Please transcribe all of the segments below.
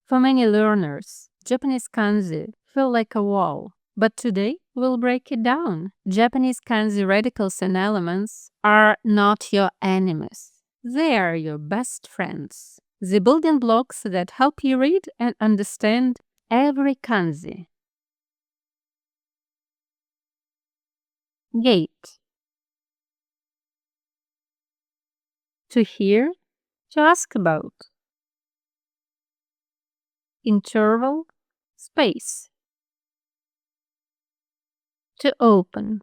For many learners, Japanese kanji feel like a wall. But today, we'll break it down. Japanese kanji radicals and elements are not your enemies. They are your best friends. The building blocks that help you read and understand every kanji. Gate. To hear, to ask about. Interval, space. To open.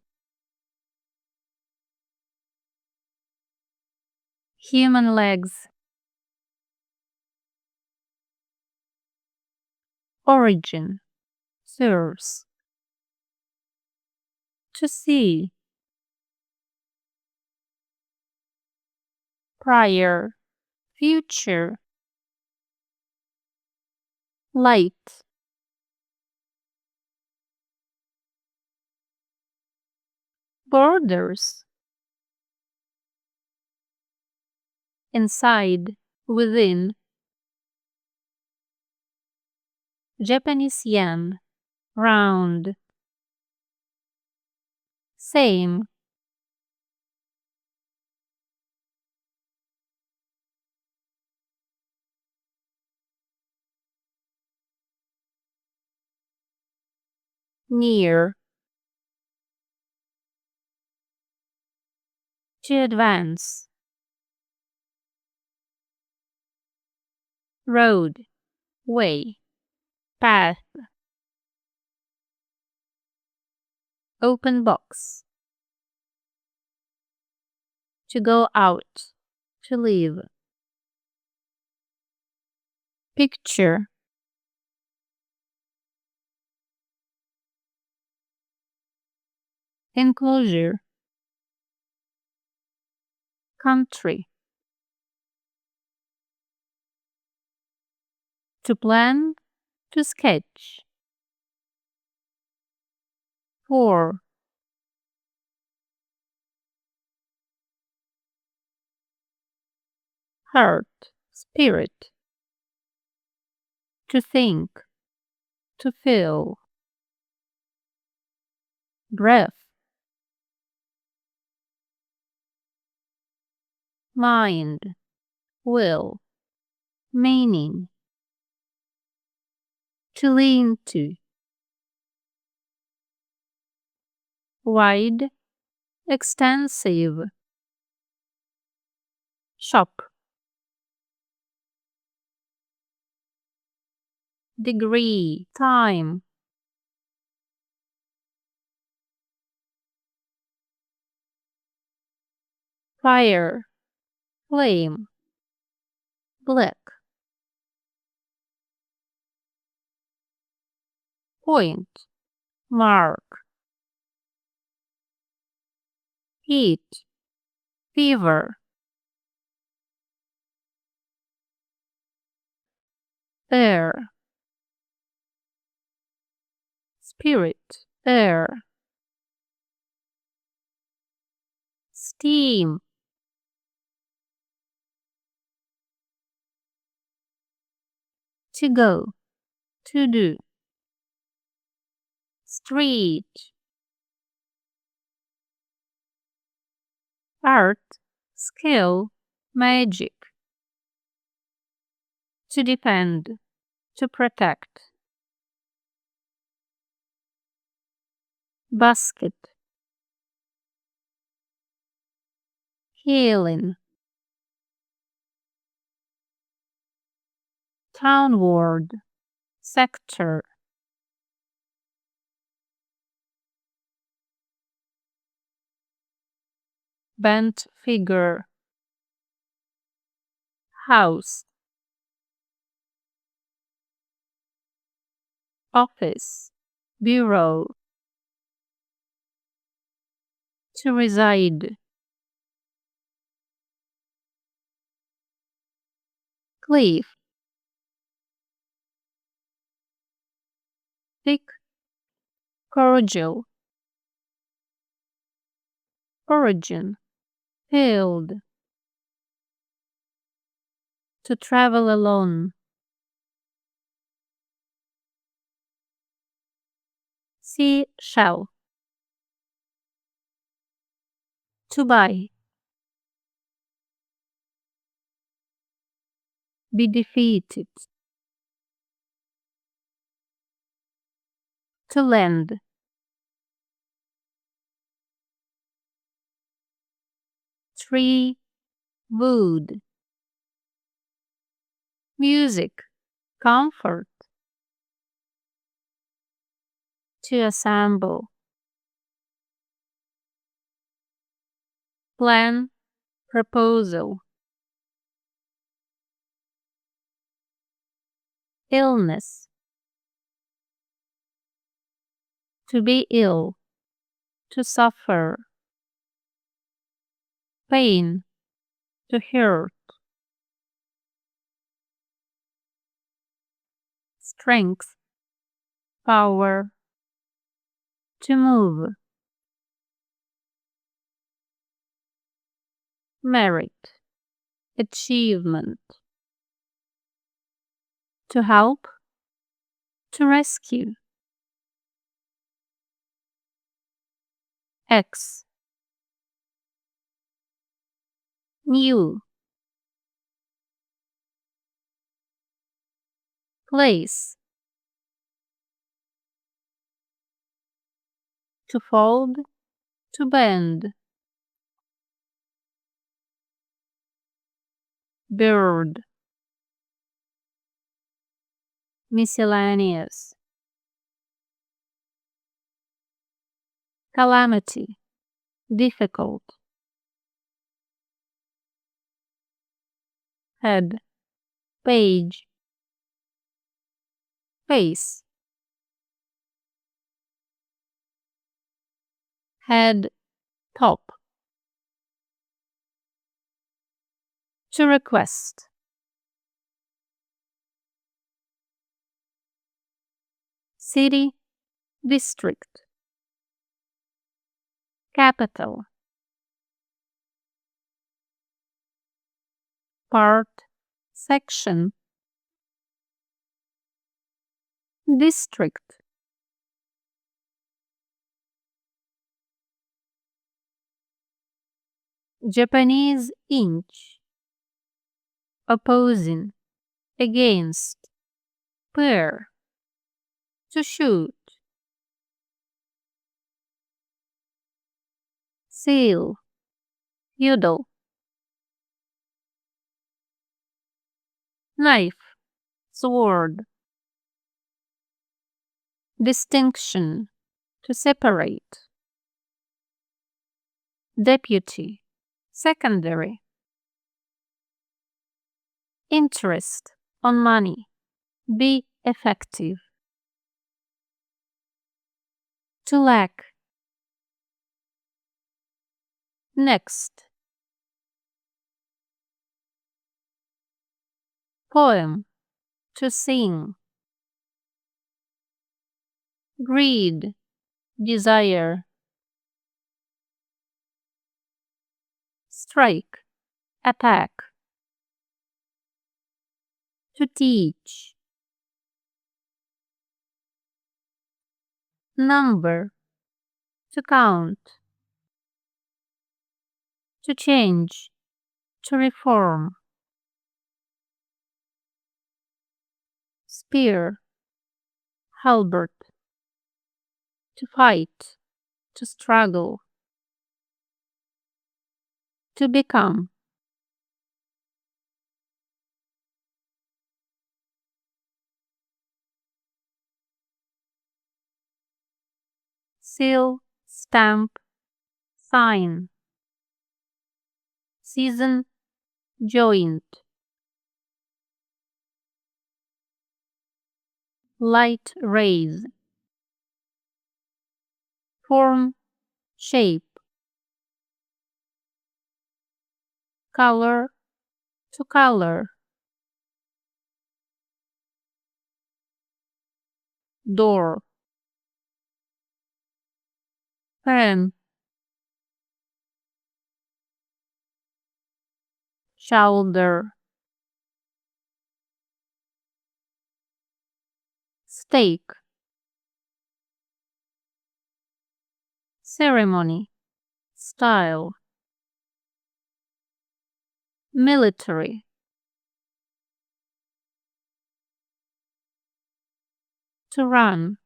Human legs. Origin. Source. To see. Prior. Future. Light. Borders. Inside. Within. Japanese yen. Round. Same. Near. To advance. Road. Way. Path. Open box. To go out. To leave. Picture. Enclosure. Country. To plan. To sketch. For. Heart. Spirit. To think. To feel. Breath. Mind. Will. Meaning. To lean to. Wide. Extensive. Shop. Degree. Time. Fire. Flame. Black. Point. Mark. Heat. Fever. Air. Spirit. Air. Steam. To go. To do. Street. Art. Skill. Magic. To defend. To protect. Basket. Healing. Townward. Sector. Bent figure. House. Office. Bureau. To reside. Cliff. Thick. Cordial. Origin. Field. To travel alone. Seashell. To buy. Be defeated. To lend. Tree. Wood. Music. Comfort. To assemble. Plan. Proposal. Illness. To be ill. To suffer. Pain. To hurt. Strength. Power. To move. Merit. Achievement. To help. To rescue. X. New. Place. To fold. To bend. Bird. Miscellaneous. Calamity. Difficult. Head. Page. Face. Head. Top. To request. City. District. Capital. Part. Section. District. Japanese inch. Opposing. Against. Pair. To shoot. Seal. Udal. Knife. Sword. Distinction. To separate. Deputy. Secondary. Interest. On money. Be effective. To lack. Next. Poem. To sing. Greed. Desire. Strike. Attack. To teach. Number. To count. To change. To reform. Spear. Halberd. To fight. To struggle. To become. Seal. Stamp. Sign. Season. Joint. Light rays. Form. Shape. Color. To color. Door. Pen. Shoulder. Stake. ceremony, style, military, to run,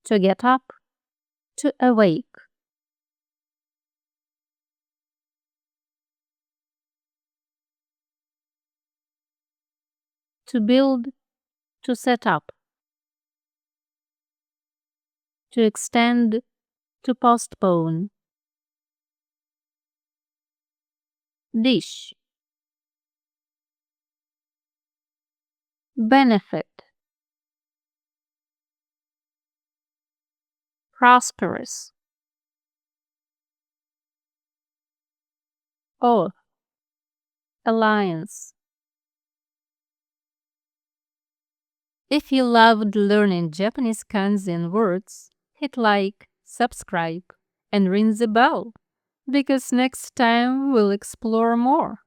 to get up, to awake, to build, to set up, to extend, to postpone, dish, benefit, prosperous, oath, alliance. If you loved learning Japanese kanji and words, hit like, subscribe, and ring the bell, because next time we'll explore more.